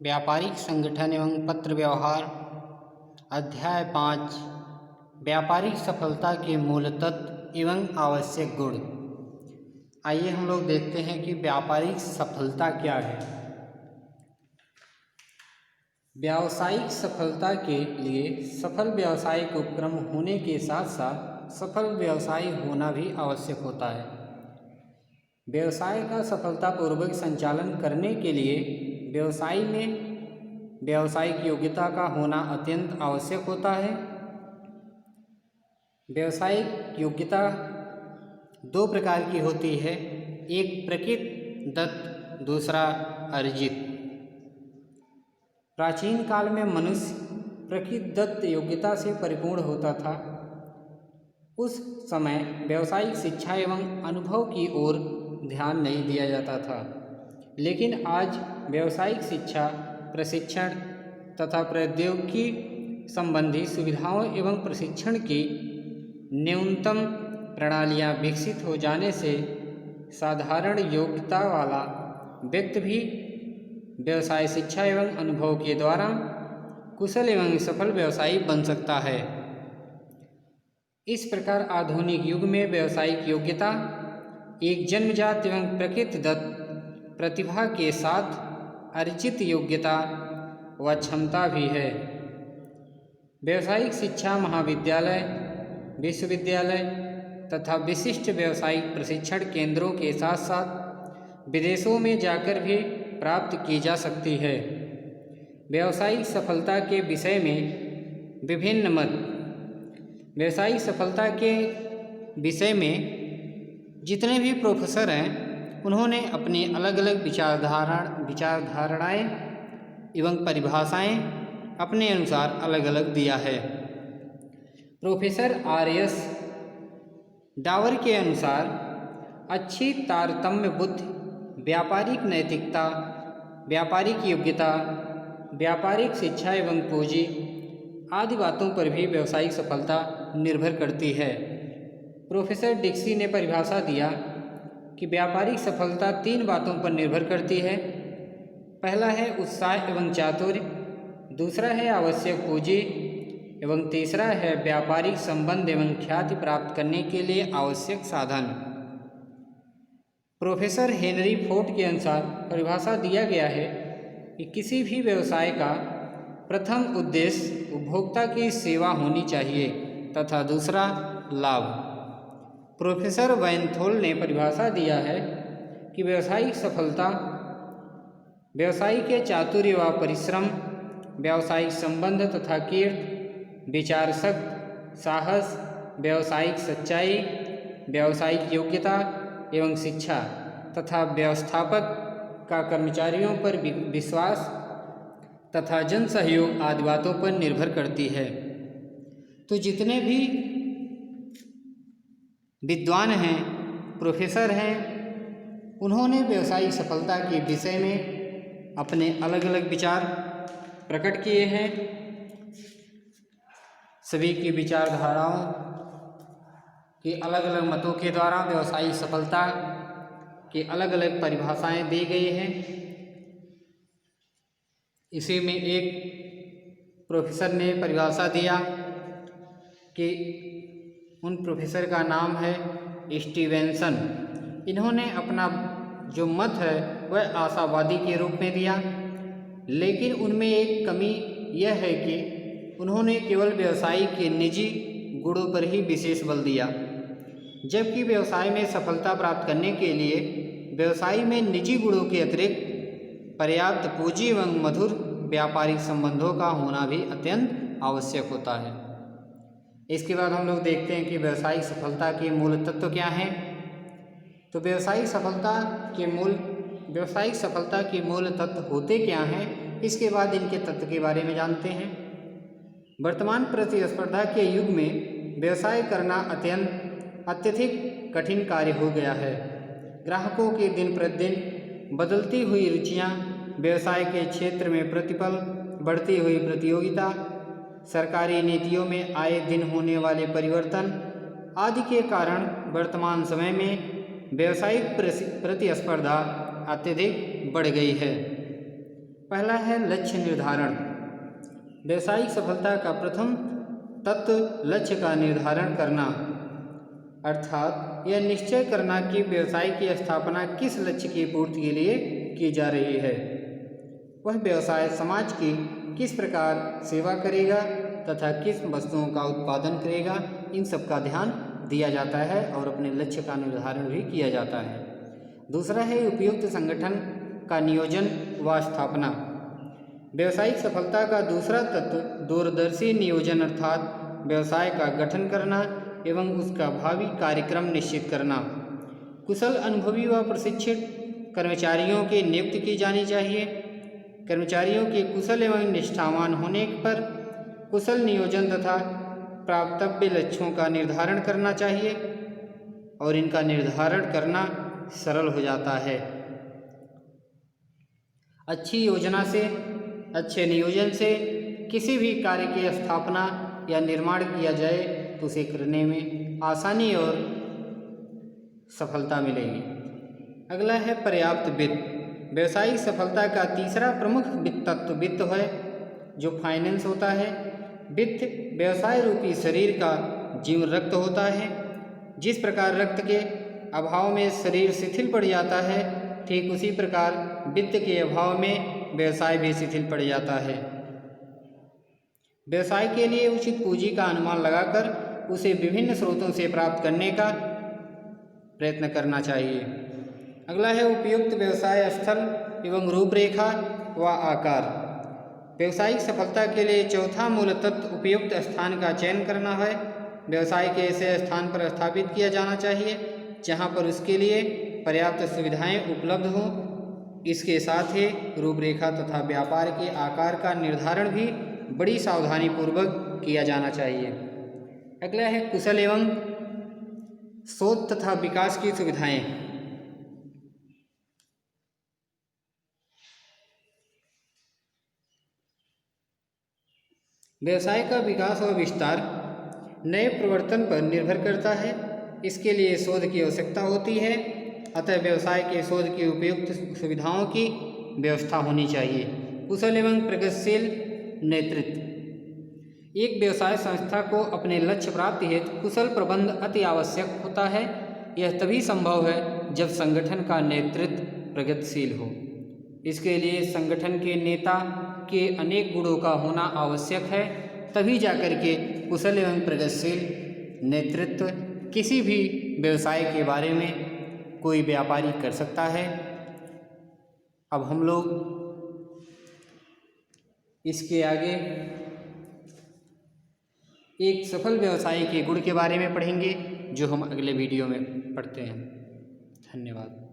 व्यापारिक संगठन एवं पत्र व्यवहार। अध्याय 5 व्यापारिक सफलता के मूल तत्व एवं आवश्यक गुण। आइए हम लोग देखते हैं कि व्यापारिक सफलता क्या है। व्यावसायिक सफलता के लिए सफल व्यावसायिक उपक्रम होने के साथ साथ सफल व्यवसाय होना भी आवश्यक होता है। व्यवसाय का सफलतापूर्वक संचालन करने के लिए व्यवसाय में व्यावसायिक योग्यता का होना अत्यंत आवश्यक होता है। व्यावसायिक योग्यता दो प्रकार की होती है, एक प्रकृत दत्त, दूसरा अर्जित। प्राचीन काल में मनुष्य प्रकृत दत्त योग्यता से परिपूर्ण होता था। उस समय व्यावसायिक शिक्षा एवं अनुभव की ओर ध्यान नहीं दिया जाता था, लेकिन आज व्यावसायिक शिक्षा, प्रशिक्षण तथा प्रौद्योगिकी संबंधी सुविधाओं एवं प्रशिक्षण की न्यूनतम प्रणालियां विकसित हो जाने से साधारण योग्यता वाला व्यक्ति भी व्यवसाय शिक्षा एवं अनुभव के द्वारा कुशल एवं सफल व्यवसायी बन सकता है। इस प्रकार आधुनिक युग में व्यावसायिक योग्यता एक जन्मजात एवं प्रकृत दत्त प्रतिभा के साथ अर्जित योग्यता व क्षमता भी है। व्यावसायिक शिक्षा महाविद्यालय, विश्वविद्यालय तथा विशिष्ट व्यावसायिक प्रशिक्षण केंद्रों के साथ साथ विदेशों में जाकर भी प्राप्त की जा सकती है। व्यावसायिक सफलता के विषय में विभिन्न मत। व्यावसायिक सफलता के विषय में जितने भी प्रोफेसर हैं उन्होंने अपनी अलग अलग विचारधाराएँ एवं परिभाषाएँ अपने अनुसार अलग अलग दिया है। Professor RS. डावर के अनुसार अच्छी तारतम्य बुद्धि, व्यापारिक नैतिकता, व्यापारिक योग्यता, व्यापारिक शिक्षा एवं पूंजी आदि बातों पर भी व्यावसायिक सफलता निर्भर करती है। प्रोफेसर डिक्सी ने परिभाषा दिया कि व्यापारिक सफलता 3 बातों पर निर्भर करती है। पहला है उत्साह एवं चातुर्य, दूसरा है आवश्यक पूंजी एवं तीसरा है व्यापारिक संबंध एवं ख्याति प्राप्त करने के लिए आवश्यक साधन। प्रोफेसर हेनरी फोर्ड के अनुसार परिभाषा दिया गया है कि किसी भी व्यवसाय का प्रथम उद्देश्य उपभोक्ता की सेवा होनी चाहिए तथा दूसरा लाभ। प्रोफेसर वैनथोल ने परिभाषा दिया है कि व्यावसायिक सफलता व्यवसाय के चातुर्य व परिश्रम, व्यावसायिक संबंध तथा कीर्ति, विचार शक्ति, साहस, व्यावसायिक सच्चाई, व्यावसायिक योग्यता एवं शिक्षा तथा व्यवस्थापक का कर्मचारियों पर विश्वास तथा जन सहयोग आदि बातों पर निर्भर करती है। तो जितने भी विद्वान हैं, प्रोफेसर हैं, उन्होंने व्यावसायिक सफलता के विषय में अपने अलग अलग विचार प्रकट किए हैं। सभी की विचारधाराओं के अलग अलग मतों के द्वारा व्यावसायिक सफलता की अलग अलग परिभाषाएं दी गई हैं। इसी में एक प्रोफेसर ने परिभाषा दिया कि उन प्रोफेसर का नाम है स्टीवेंसन। इन्होंने अपना जो मत है वह आशावादी के रूप में दिया, लेकिन उनमें एक कमी यह है कि उन्होंने केवल व्यवसाय के निजी गुणों पर ही विशेष बल दिया, जबकि व्यवसाय में सफलता प्राप्त करने के लिए व्यवसाय में निजी गुणों के अतिरिक्त पर्याप्त पूंजी एवं मधुर व्यापारिक संबंधों का होना भी अत्यंत आवश्यक होता है। इसके बाद हम लोग देखते हैं कि व्यावसायिक सफलता के मूल तत्व क्या हैं। तो व्यावसायिक सफलता के मूल तत्व होते क्या हैं, इसके बाद इनके तत्व के बारे में जानते हैं। वर्तमान प्रतिस्पर्धा के युग में व्यवसाय करना अत्यधिक कठिन कार्य हो गया है। ग्राहकों की दिन प्रतिदिन बदलती हुई रुचियां, व्यवसाय के क्षेत्र में प्रतिपल बढ़ती हुई प्रतियोगिता, सरकारी नीतियों में आए दिन होने वाले परिवर्तन आदि के कारण वर्तमान समय में व्यावसायिक प्रतिस्पर्धा अत्यधिक बढ़ गई है। पहला है लक्ष्य निर्धारण। व्यावसायिक सफलता का प्रथम तत्व लक्ष्य का निर्धारण करना, अर्थात यह निश्चय करना कि व्यवसाय की स्थापना किस लक्ष्य की पूर्ति के लिए की जा रही है। वह व्यवसाय समाज की किस प्रकार सेवा करेगा तथा किस वस्तुओं का उत्पादन करेगा, इन सब का ध्यान दिया जाता है और अपने लक्ष्य का निर्धारण भी किया जाता है। दूसरा है उपयुक्त संगठन का नियोजन व स्थापना। व्यावसायिक सफलता का दूसरा तत्व दूरदर्शी नियोजन अर्थात व्यवसाय का गठन करना एवं उसका भावी कार्यक्रम निश्चित करना। कुशल, अनुभवी व प्रशिक्षित कर्मचारियों की नियुक्ति की जानी चाहिए। कर्मचारियों के कुशल एवं निष्ठावान होने पर कुशल नियोजन तथा प्राप्तव्य लक्ष्यों का निर्धारण करना चाहिए और इनका निर्धारण करना सरल हो जाता है। अच्छी योजना से, अच्छे नियोजन से किसी भी कार्य की स्थापना या निर्माण किया जाए तो उसे करने में आसानी और सफलता मिलेगी। अगला है पर्याप्त वित्त। व्यावसायिक सफलता का तीसरा प्रमुख वित्त तत्व वित्त है, जो फाइनेंस होता है। वित्त व्यवसाय रूपी शरीर का जीवन रक्त होता है। जिस प्रकार रक्त के अभाव में शरीर शिथिल पड़ जाता है, ठीक उसी प्रकार वित्त के अभाव में व्यवसाय भी शिथिल पड़ जाता है। व्यवसाय के लिए उचित पूंजी का अनुमान लगाकर उसे विभिन्न स्रोतों से प्राप्त करने का प्रयत्न करना चाहिए। अगला है उपयुक्त व्यवसाय स्थल एवं रूपरेखा व आकार। व्यवसायिक सफलता के लिए चौथा मूल तत्व उपयुक्त स्थान का चयन करना है। व्यवसाय के ऐसे स्थान पर स्थापित किया जाना चाहिए जहां पर उसके लिए पर्याप्त सुविधाएं उपलब्ध हों। इसके साथ ही रूपरेखा तथा व्यापार के आकार का निर्धारण भी बड़ी सावधानी पूर्वक किया जाना चाहिए। अगला है कुशल एवं शोध तथा विकास की सुविधाएं। व्यवसाय का विकास और विस्तार नए प्रवर्तन पर निर्भर करता है। इसके लिए शोध की आवश्यकता होती है, अतः व्यवसाय के शोध की उपयुक्त सुविधाओं की व्यवस्था होनी चाहिए। कुशल एवं प्रगतिशील नेतृत्व। एक व्यवसाय संस्था को अपने लक्ष्य प्राप्ति हेतु कुशल प्रबंध अति आवश्यक होता है। यह तभी संभव है जब संगठन का नेतृत्व प्रगतिशील हो। इसके लिए संगठन के नेता के अनेक गुणों का होना आवश्यक है, तभी जाकर के कुशल एवं प्रगतिशील नेतृत्व किसी भी व्यवसाय के बारे में कोई व्यापारी कर सकता है। अब हम लोग इसके आगे एक सफल व्यवसायी के गुण के बारे में पढ़ेंगे, जो हम अगले वीडियो में पढ़ते हैं। धन्यवाद।